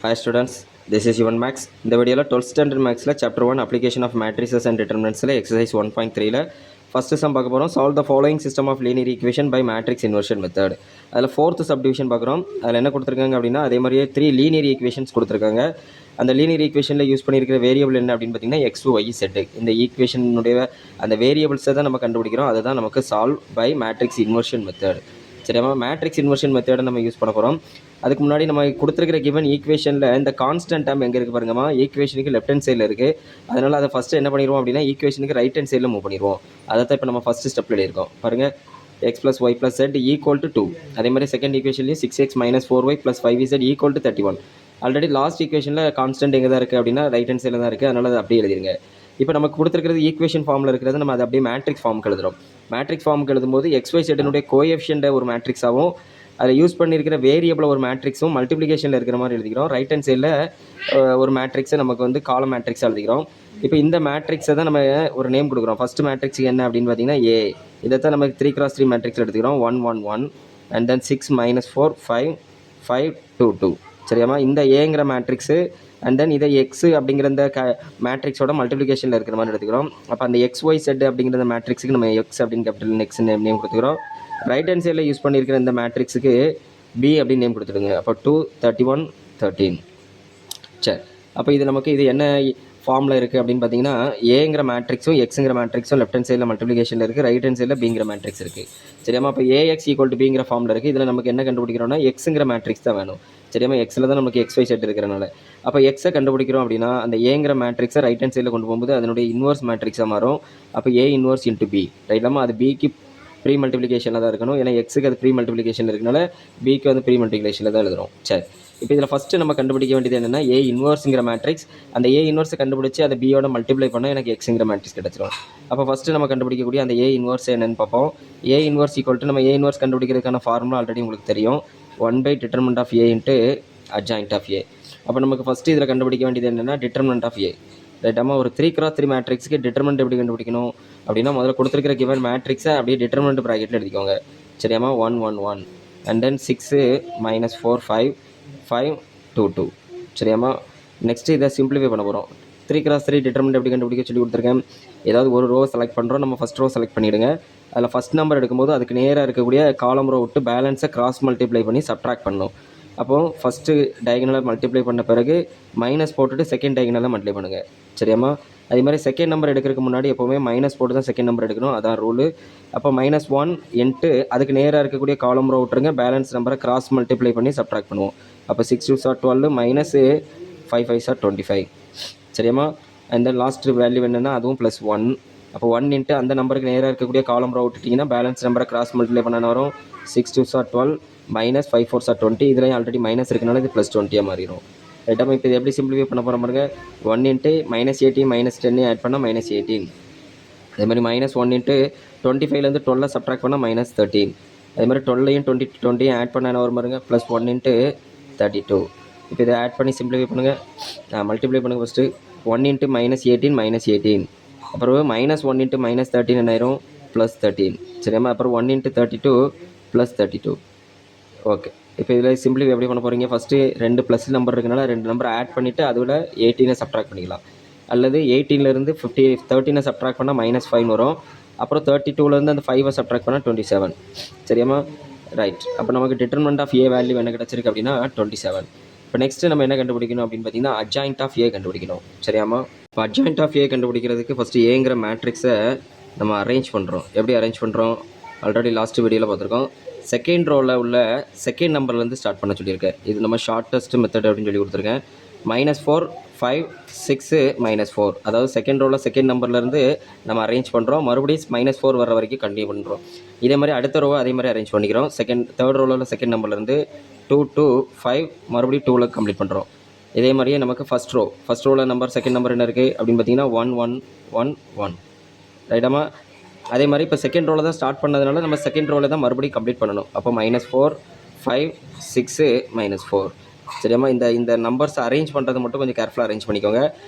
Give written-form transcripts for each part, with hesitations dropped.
Hi students, this is Yuvan Max. இந்த வீடியோவில் 12th standard மேக்ஸில் chapter 1 application of matrices and டிட்டர்மினன்ட்ஸில் exercise 1.3ல ஃபஸ்ட்டு சம் பார்க்க போகிறோம். Solve the following system of linear equation by matrix inversion method. அதில் 4th subdivision பார்க்குறோம். அதில் என்ன கொடுத்துருக்காங்க அப்படின்னா அதே மாதிரியே 3 லீனியர் ஈக்குவேஷன்ஸ் கொடுத்துருக்காங்க. அந்த லீனியர் ஈக்குவேஷனில் யூஸ் பண்ணியிருக்கிற வேரியபிள் என்ன அப்படின்னு பார்த்தீங்கன்னா எக்ஸ் ஒய் செட்டு. இந்த ஈக்குவேஷனுடைய அந்த வேரியபிள்ஸை தான் நம்ம கண்டுபிடிக்கிறோம். அதுதான் நமக்கு solve by matrix inversion method. சரியாமா, மேட்ரிக்ஸ் இன்வர்ஷன் மெத்தடை நம்ம யூஸ் பண்ண போகிறோம். அதுக்கு முன்னாடி நம்ம கொடுத்துருக்கிற கிவன் ஈக்குவேஷனில் இந்த கான்ஸ்டன்ட் டேம் எங்கே இருக்குது பாருங்கம்மா, ஈக்குவேஷனுக்கு லெஃப்ட் ஹேண்ட் சைடில் இருக்குது. அதனால் அதை ஃபஸ்ட்டு என்ன பண்ணிடுவோம் அப்படின்னா ஈக்குவேஷனுக்கு ரைட் ஹேண்ட் சைடில் மூவ் பண்ணிடுவோம். அதை தான் இப்போ நம்ம ஃபஸ்ட்டு ஸ்டெப்பில் எழுதியிருக்கோம். பாருங்கள், X plus Y plus Z equal to 2. அதே மாதிரி செகண்ட் ஈக்குவேஷன்லேயும் 6x minus 4y plus 5z equal to 31. Already last ஈக்குவேஷனில் கான்ஸ்டன்ட் எங்கே தான் இருக்குது அப்படின்னா ரைட் ஹேண்ட் சைடில் தான் இருக்குது. அதனால் அதை அப்படியே எழுதிருங்க. இப்போ நமக்கு கொடுத்துருக்கிறது ஈக்குவேஷன் ஃபார்மில் இருக்கிறது, நம்ம அதை அப்படியே மேட்ரிக்ஸ் ஃபார்முக்கு எழுதுகிறோம். மேட்ரிக்ஸ் ஃபார்முக்கு எழுதும்போது XY செட்டினுடைய கோஎஃபிஷியன்ட்டை ஒரு மேட்ரிக்ஸாகவும் அதில் யூஸ் பண்ணியிருக்கிற வேரியபிளை ஒரு மேட்ரிக்ஸும் மல்டிப்ளிகேஷனில் இருக்கிற மாதிரி எழுதிக்கிறோம். ரைட் ஹேண்ட் சைடில் ஒரு மேட்ரிக்ஸை நமக்கு வந்து காலம் மேட்ரிக்ஸாக எழுதிக்கிறோம். இப்போ இந்த மேட்ரிக்ஸை தான் நம்ம ஒரு நேம் கொடுக்குறோம். ஃபஸ்ட்டு மேட்ரிக்ஸுக்கு என்ன அப்படின்னு பார்த்தீங்கன்னா ஏ. இதை தான் நமக்கு 3x3 மேட்ரிக்ஸ் எடுத்துக்கிறோம். 1 1 1 அண்ட் தென் 6 மைனஸ் 4 5 5 2 2. சரியாமா, இந்த ஏங்கிற மேட்ரிக்ஸு அண்ட் தென் இதை எக்ஸு அப்படிங்கிற இந்த மேட்ரிக்ஸோட மல்டிப்ளிகேஷனில் இருக்கிற மாதிரி எடுத்துக்கிறோம். அப்போ அந்த XY செட் அப்படிங்கிற மேட்ரிக்ஸுக்கு நம்ம எக்ஸ் அப்படின்னு கேபிட்டல் எக்ஸ் நேம் கொடுத்துக்கிறோம். ரைட் ஹேண்ட் சைடில் யூஸ் பண்ணியிருக்கிற இந்த மேட்ரிக்ஸுக்கு பி அப்படின்னு நேம் கொடுத்துடுங்க. அப்போ 2 31 13. சரி, அப்போ இது நமக்கு இது என்ன ஃபார்மில் இருக்குது அப்படின்னு பார்த்தீங்கன்னா ஏங்கிற மேட்ரிக்ஸும் எக்ஸுங்கிற மேட்ரிக்ஸும் லெஃப்ட் ஹேண்ட் சைடில் மல்டிப்ளிகேஷனில் இருக்குது, ரைட் ஹேண்ட் சைடில் பிங்கிற மேட்ரிக்ஸ் இருக்குது. சரியாமா, அப்போ ஏஎக்ஸ் ஈக்குவல் டு பிங்கிற ஃபார்மில் இருக்குது. இதில் நமக்கு என்ன கண்டுபிடிக்கிறோம்னா எக்ஸுங்கிற மேட்ரிக்ஸ் தான் வேணும். சரியாமா, எக்ஸில் தான் நமக்கு XY செட் இருக்கிறனால அப்போ எக்ஸை கண்டுபிடிக்கிறோம் அப்படின்னா அந்த ஏங்கிற மேட்ரிக்ஸை ரைட் ஹேண்ட் சைடில் கொண்டு போகும்போது அதனுடைய இன்வர்ஸ் மேட்ரிக்ஸாக மாறும். அப்போ ஏ இன்வர்ஸ் இன்ட்டு பி. ரைட்டாமா, அது பிக்கு ப்ரீ மல்டிப்ளிகேஷனில் தான் இருக்கணும். ஏன்னா எக்ஸுக்கு அது ப்ரீ மல்டிப்ளிகேஷன் இருக்கனால பிக்கு வந்து ப்ரீ மல்டிப்ளிகேஷனில் தான் எழுதுறோம். சரி, இப்போ இதில் ஃபஸ்ட்டு நம்ம கண்டுபிடிக்க வேண்டியது என்னென்னா ஏ இன்வர்ஸுங்கிற மேட்ரிக்ஸ். அந்த ஏ இன்வர்ஸை கண்டுபிடிச்சி அதை பியோட மல்டிப்ளை பண்ணால் எனக்கு எக்ஸுங்கிற மேட்ரிக்ஸ் கிடச்சிரும். அப்போ ஃபஸ்ட்டு நம்ம கண்டுபிடிக்கக்கூடிய அந்த ஏ இன்வர்ஸ் என்னென்னு பார்ப்போம். ஏ இன்வர்ஸ் ஈக்குவல் டு நம்ம ஏ இன்வர்ஸ் கண்டுபிடிக்கிறதுக்கான ஃபார்முலா ஆல்ரெடி உங்களுக்கு தெரியும். 1/டிட்டர்மினன்ட் of A into adjoint of A. அப்போ நமக்கு ஃபஸ்ட்டு இதில் கண்டுபிடிக்க வேண்டியது என்னென்னா டிட்டர்மினன்ட் ஆஃப் ஏ. ரைட்டாமா, ஒரு 3x3 மேட்ரிக்ஸுக்கு டிட்டர்மினன்ட் எப்படி கண்டுபிடிக்கணும் அப்படின்னா முதல்ல கொடுத்துருக்கிற கிவன் மேட்ரிக்ஸை அப்படியே டிட்டர்மினன்ட் ப்ராக்கெட்டில் எடுத்துக்கோங்க. சரியாமா, 1 1 1 அண்ட் தென் 6 மைனஸ் 4 5 5 2 2. சரியாமா, நெக்ஸ்ட்டு இதை சிம்பிளிஃபை பண்ண போகிறோம். 3x3 டிட்டர்மினன்ட் எப்படி கண்டுபிடிக்க சொல்லி கொடுத்துருக்கேன். ஏதாவது ஒரு ரோ செலக்ட் பண்ணுறோம், நம்ம ஃபஸ்ட் ரோ செலக்ட் பண்ணிவிடுங்க. அதில் ஃபஸ்ட் நம்பர் எடுக்கும்போது அதுக்கு நேராக இருக்கக்கூடிய காலம் ரோ விட்டு பேலன்ஸை கிராஸ் மல்டிப்ளை பண்ணி சப்ட்ராக்ட் பண்ணணும். அப்போது ஃபஸ்ட்டு டயகனலை மல்டிப்ளை பண்ண பிறகு மைனஸ் போட்டுட்டு செகண்ட் டயகனலை மல்டிப்ளை பண்ணுங்கள். சரியாமா, அதே மாதிரி செகண்ட் நம்பர் எடுக்கிறதுக்கு முன்னாடி எப்போவுமே மைனஸ் போட்டு தான் செகண்ட் நம்பர் எடுக்கணும், அதான் ரூலு. அப்போ -1 இன்ட்டு அதுக்கு நேராக இருக்கக்கூடிய காலம் ரோ விட்டுருங்க, பேலன்ஸ் நம்பரை கிராஸ் மல்டிப்ளை பண்ணி சப்ட்ராக்ட் பண்ணுவோம். அப்போ 6 2 12 மைனஸ் 5 5 25. சரியாமா, அண்ட் தென் லாஸ்ட் வேல்யூ என்னென்னா அதுவும் +1. அப்போ 1 இன்ட்டு அந்த நம்பருக்கு நேராக இருக்கக்கூடிய காலம் ரோ விட்டுட்டிங்கன்னா பேலன்ஸ் நம்பரை கிராஸ் மல்டிப்ளை பண்ண வரும். 6 2 12 மைனஸ் 5 4 20. இதுலேயும் ஆல்ரெடி மைனஸ் இருக்கனால இது +20 மாறிடும். ரைட்டாக இப்போ இது எப்படி சிம்பிளிஃபை பண்ண போகிற பாருங்க. 1 இன்ட்டு -18 -10 ஆட் பண்ணால் -18. அதே மாதிரி -1 இன்ட்டு 25லேருந்து 12 சப்ட்ராக்ட் பண்ணால் -13. அதே மாதிரி 12ஐயும் 20 ஆட் பண்ண என்ன வரும் பாருங்க, +1 இன்ட்டு 32. இப்போ இதை ஆட் பண்ணி சிம்பிளிஃபை பண்ணுங்கள், மல்டிப்ளை பண்ணுங்கள். First 1 into -18 -18. அப்புறம் -1 இன்ட்டு -13 என்ன ஆயிரும், +13. சரியாமா, அப்புறம் 1 இன்ட்டு 32 +32. ஓகே, இப்போ இதில் சிம்பிளிஃபை எப்படி பண்ண போகிறீங்க. ஃபஸ்ட்டு 2 ப்ளஸ் நம்பர் இருக்கனால 2 நம்பரை ஆட் பண்ணிவிட்டு அதோட 18 சப்ட்ராக்ட் பண்ணிக்கலாம். அல்லது 18லேருந்து 13 சப்ட்ராக்ட் பண்ணால் -5 வரும். அப்புறம் 32லேருந்து அந்த 5 சப்ட்ராக்ட் பண்ணால் 27. சரியாமா, ரைட். அப்போ நமக்கு டிட்டர்மினன்ட் ஆஃப் ஏ வேல்யூ என்ன கிடச்சிருக்கு அப்படின்னா 27. இப்போ நெக்ஸ்ட்டு நம்ம என்ன கண்டுபிடிக்கணும் அப்படின்னு பார்த்தீங்கன்னா அட்ஜாயிண்ட் ஆஃப் ஏ கண்டுபிடிக்கணும். சரியாமா, இப்போ அட்ஜாயிண்ட் ஆஃப் ஏ கண்டுபிடிக்கிறதுக்கு ஃபஸ்ட்டு ஏங்கிற மேட்ரிக்ஸை நம்ம அரேஞ்ச் பண்ணுறோம். எப்படி அரேஞ்ச் பண்ணுறோம் ஆல்ரெடி லாஸ்ட் வீடியோவில் பார்த்துருக்கோம். செகண்ட் ரோவில் உள்ள செகண்ட் நம்பர்லேருந்து ஸ்டார்ட் பண்ண சொல்லியிருக்கேன். இது நம்ம ஷார்ட்டஸ்ட் மெத்தட் அப்படின்னு சொல்லி கொடுத்துருக்கேன். -4 5 6 -4. அதாவது செகண்ட் ரோவில் செகண்ட் நம்பர்லேருந்து நம்ம அரேஞ்ச் பண்ணுறோம். மறுபடியும் -4 வர வரைக்கும் கண்டினியூ பண்ணுறோம். இதே மாதிரி அடுத்த ரோவை அதே மாதிரி அரேஞ்ச் பண்ணிக்கிறோம். தேர்ட் ரோவில் செகண்ட் நம்பர்லேருந்து 2 2 5 மறுபடியும் 2ல் கம்ப்ளீட் பண்ணுறோம். இதே மாதிரியே நமக்கு ஃபஸ்ட் ரோவில் நம்பர் செகண்ட் நம்பர் என்ன இருக்குது அப்படின்னு பார்த்தீங்கன்னா 1 1 1 1. ரைட்டாமா, அதே மாதிரி இப்போ செகண்ட் ரோவில் தான் ஸ்டார்ட் பண்ணதுனால நம்ம செகண்ட் ரோவில் தான் மறுபடியும் கம்ப்ளீட் பண்ணணும். அப்போ -4 5 6 -4. சரியாமா, இந்த நம்பர்ஸ் அரேஞ்ச் பண்ணுறது மட்டும் கொஞ்சம் கேர்ஃபுல்லாக அரேஞ்ச் பண்ணிக்கோங்க.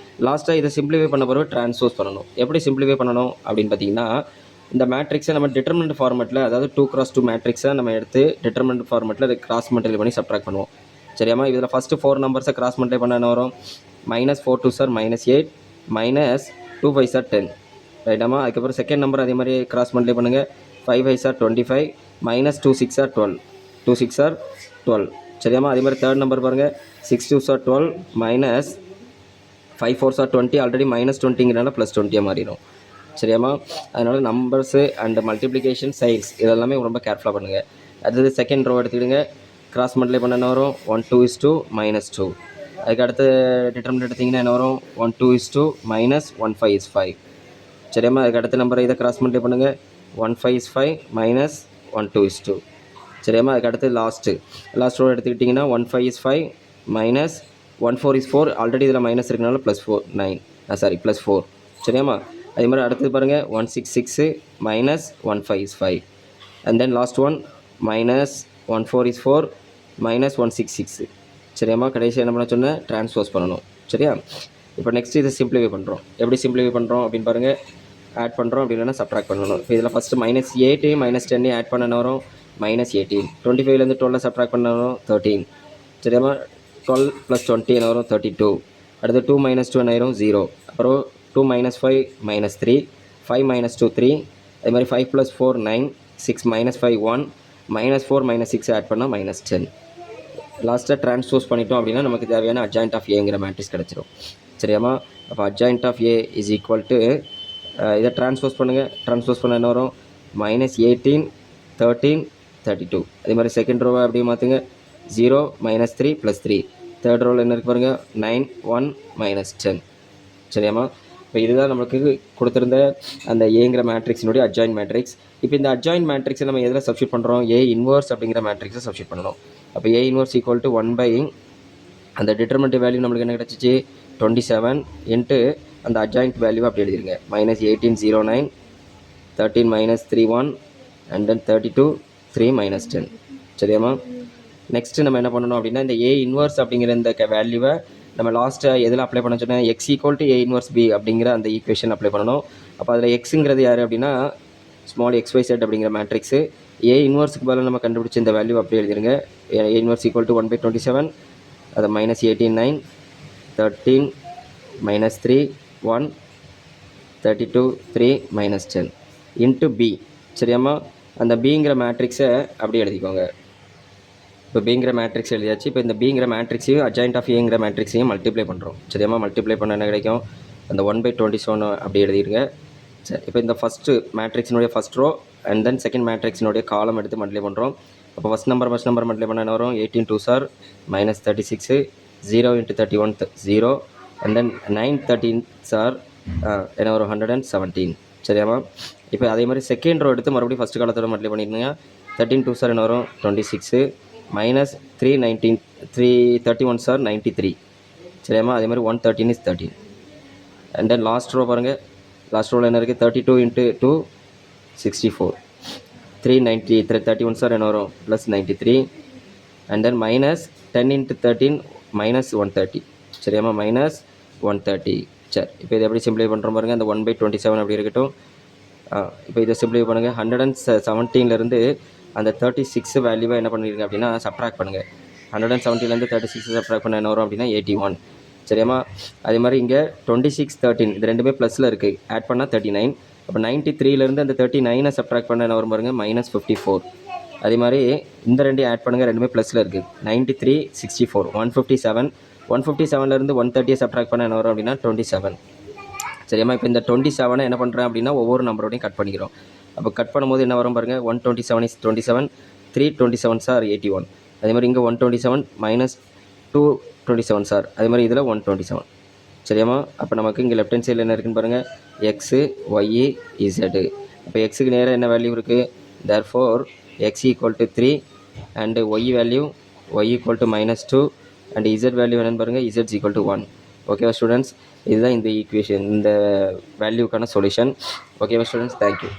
லாஸ்ட்டாக இதை சிம்பிளிஃபை பண்ண பிறகு ட்ரான்ஸ்போஸ் பண்ணணும். எப்படி சிம்பிளிஃபை பண்ணணும் அப்படின்னு பார்த்தீங்கன்னா இந்த மேட்ரிக்ஸை நம்ம டிட்டர்மினன்ட் ஃபார்மெட்டில், அதாவது 2x2 மேட்ரிக்ஸை நம்ம எடுத்து டிட்டர்மினன்ட் ஃபார்மெட்டில் கிராஸ் மல்டிப்ளை பண்ணி சப்ட்ராக்ட் பண்ணுவோம். சரியாமா? இதில் ஃபஸ்ட்டு 4 நம்பர்ஸை கிராஸ் மல்டிப்ளை பண்ண என்ன வரும்? -4 2 சார் -8 -2 5 சார் 10 ரைட்டாமா? அதுக்கப்புறம் செகண்ட் நம்பர் அதே மாதிரி கிராஸ் மல்டிப்ளை பண்ணுங்கள். 5 5 சார் 25 -2 6 சார் 12 2 6 சார் 12 சரியாமா? அதே மாதிரி தேர்ட் நம்பர் பாருங்கள் 6 2 சார் 12 -5 4 சார் 20 ஆல்ரெடி -20ங்கிறனால +20 மாறிடும் சரியாமா? அதனால் நம்பர்ஸு அண்ட் மல்டிப்ளிகேஷன் சைன்ஸ் இதெல்லாமே ரொம்ப கேர்ஃபுல்லாக பண்ணுங்கள். அடுத்தது செகண்ட் ரோ எடுத்துக்கிடுங்க. கிராஸ் மல்டிப்ளை பண்ண என்ன வரும்? 1 2 -2 அதுக்கு அடுத்த டிட்டர்மினன்ட் எடுத்திங்கன்னா என்ன வரும்? 1 2 -1 5 5 சரியாமா? அதுக்கு அடுத்த நம்பரை இதை கிராஸ் மல்டிப்ளை பண்ணுங்கள். 1 5 5 -1 2 சரியாமா? அதுக்கு அடுத்து லாஸ்ட் ரோ எடுத்துக்கிட்டிங்கன்னா 1 5 5 -1 4 4 ஆல்ரெடி இதில் மைனஸ் இருக்கனால +4 9 +4 சரியாமா? அதே மாதிரி அடுத்தது பாருங்கள் 1 6 6 -1 5 5 அண்ட் தென் லாஸ்ட் ஒன் -1 4 4 -1 6 6 சரியாமா? கடைசி என்ன பண்ண சொன்னால் ட்ரான்ஸ்போஸ் பண்ணணும் சரியா? இப்போ நெக்ஸ்ட் இதை சிம்பிளிஃபை பண்ணுறோம். எப்படி சிம்பிளிஃபை பண்ணுறோம் அப்படின்னு பாருங்கள். ஆட் பண்ணுறோம் அப்படி இல்லைன்னா சப்ட்ராக்ட் பண்ணணும். இப்போ இதில் ஃபஸ்ட்டு -8 -10 ஆட் பண்ண வரும் -18 25லேருந்து 12 சப்ட்ராக்ட் பண்ண வரும் 13 சரியாமா? 12 + 20 என்ன வரும்? 32 அடுத்து 2 - 2 என்ன ஆயிரும்? 0 அப்புறம் 2 - 5 -3 5 - 2 3 அதே மாதிரி 5 + 4 9 6 - 5 1 -4 -6 ஆட் பண்ணால் -10 லாஸ்ட்டாக ட்ரான்ஸ்போஸ் பண்ணிட்டோம் அப்படின்னா நமக்கு தேவையான அட்ஜாயிண்ட் ஆஃப் ஏங்கிற மேட்ரிக்ஸ் கிடச்சிரும் சரியாமா? அப்போ adjoint of A is equal to இதை ட்ரான்ஸ்போஸ் பண்ணுங்கள். ட்ரான்ஸ்போஸ் பண்ண என்ன வரும்? -18 13 32 அதே மாதிரி செகண்ட் ரோவை அப்படியே மாற்றுங்க. 0 -3 +3 தேர்ட் ரோவில் என்ன இருக்குது பாருங்கள் 9 1 -10 சரியாமா? இப்போ இதுதான் நம்மளுக்கு கொடுத்துருந்த அந்த ஏங்கிற மேட்ரிக்ஸினுடைய அட்ஜாயின்ட் மேட்ரிக்ஸ். இப்போ இந்த அட்ஜாயின்ட் மேட்ரிக்ஸை நம்ம எதில் சப்ஸ்டியூட் பண்ணுறோம்? ஏ இன்வர்ஸ் அப்படிங்கிற மேட்ரிக்ஸை சப்ஸ்டியூட் பண்ணணும். அப்போ ஏ இன்வர்ஸ் ஈக்குவல் டு 1 அந்த டிட்டர்மினன்ட் வேல்யூ நம்மளுக்கு என்ன கிடச்சிச்சு? 27 இன்ட்டு அந்த அட்ஜாயின்ட் வேல்யூ அப்படி எழுதிருங்க. -18 09 13 -3 1 அண்ட் தென் 32 3 -10 சரியாமா? நெக்ஸ்ட்டு நம்ம என்ன பண்ணணும் அப்படின்னா இந்த ஏ இன்வர்ஸ் அப்படிங்கிற இந்த வேல்யூவை நம்ம லாஸ்ட்டாக எதில் அப்ளை பண்ண சொன்னால் x = A 1b அப்படிங்கிற அந்த ஈக்குவேஷன் அப்ளை பண்ணணும். அப்போ அதில் எக்ஸுங்கிறது யார் அப்படின்னா ஸ்மால் xyz அப்படிங்கிற மேட்ரிக்ஸு. ஏ இன்வர்ஸுக்கு பதிலாக நம்ம கண்டுபிடிச்ச இந்த வேல்யூ அப்படியே எழுதிருங்க. ஏ இன்வர்ஸ் = 1/27 அதை -18 9 13 -3 1 32 3 -10 இன்ட்டு பி சரியாம்மா? அந்த பிங்கிற மேட்ரிக்ஸை அப்படியே எழுதிக்கோங்க. இப்போ பிங்கிற மேட்ரிக்ஸ் எழுதியாச்சு. இப்போ இந்த பிங்கிற மேட்ரிக்ஸையும் அட்ஜாயிண்ட் ஆஃப் ஏங்கிற மேட்ரிக்ஸையும் மல்டிப்ளை பண்ணுறோம் சரியாம்மா? மல்டிப்ளை பண்ண என்ன கிடைக்கும்? அந்த 1/27 அப்படி எழுதிடுங்க. சரி, இப்போ இந்த ஃபஸ்ட்டு மேட்ரிக்ஸினுடைய first row and then second மேட்ரிக்ஸினுடைய காலம் எடுத்து மல்டிப்ளை பண்ணுறோம். அப்போ ஃபஸ்ட் நம்பர் மல்டிப்ளை பண்ண என்ன வரும்? 18 2 சார் -36 0 × 31 0 அண்ட் தென் 9 13 சார் என்ன வரும்? 117 சரியாம்மா? இப்போ அதே மாதிரி செகண்ட் ரோ எடுத்து மறுபடியும் ஃபஸ்ட்டு காலத்தோட மல்டிப்ளை பண்ணிடுங்க. 13 2 சார் என்ன வரும்? 26 -3 19 3 31 சார் 93 சரியாம்மா? அதே மாதிரி 113 is 13 and then last row பாருங்கள். லாஸ்ட் ரோவில் என்ன இருக்குது? 32 × 2 64 390 31 சார் என்ன வரும்? +93 அண்ட் தென் -10 × 13 -130 சரியாம்மா? -130 சரி. இப்போ இதை எப்படி சிம்பிளை பண்ணுறோம் பாருங்கள். அந்த 1/27 அப்படி இருக்கட்டும். இப்போ இதை சிம்பிளை பண்ணுங்கள். 117லேருந்து அந்த 36 வேல்யூவை என்ன பண்ணிடுங்க அப்படின்னா சப்ட்ராக்ட் பண்ணுங்கள். 117லேருந்து 36 சப்ட்ராக்ட் பண்ண என்ன வரும் அப்படின்னா 81 சரியாம்மா? அதே மாதிரி இங்கே 26 13 இது ரெண்டுமே ப்ளஸில் இருக்குது. ஆட் பண்ணால் 39. அப்போ 93லேருந்து அந்த 39 சப்ட்ராக்ட் பண்ண என்ன வரும் பாருங்கள்? -54 அதே மாதிரி இந்த ரெண்டையும் ஆட் பண்ணுங்கள். ரெண்டுமே ப்ளஸில் இருக்குது. 93 64 157 157லேருந்து 130 சப்ட்ராக்ட் பண்ண என்ன வரும் அப்படின்னா 27 சரியாம்மா? இப்போ இந்த 27 என்ன பண்ணுறேன் அப்படின்னா ஒவ்வொரு நம்பரோடையும் கட் பண்ணிக்கிறோம். அப்போ கட் பண்ணும்போது என்ன வரும் பாருங்கள்? 127 is 27 327 சார் 81 அதே மாதிரி இங்கே 127 -227 சார் அதே மாதிரி இதில் 127 சரியாம்மா? அப்போ நமக்கு இங்கே லெஃப்ட் ஹேண்ட் சைடில் என்ன இருக்குன்னு பாருங்கள்? X y z. அப்போ எக்ஸுக்கு நேராக என்ன வேல்யூ இருக்குது? Therefore x = 3 and y value y = -2 and z value என்னென்னு பாருங்கள்? z = 1 ஓகேவா ஸ்டூடெண்ட்ஸ்? இதுதான் இந்த ஈக்குவேஷன் இந்த வேல்யூக்கான சொல்யூஷன். ஓகேவா ஸ்டூடெண்ட்ஸ்? தேங்க்யூ.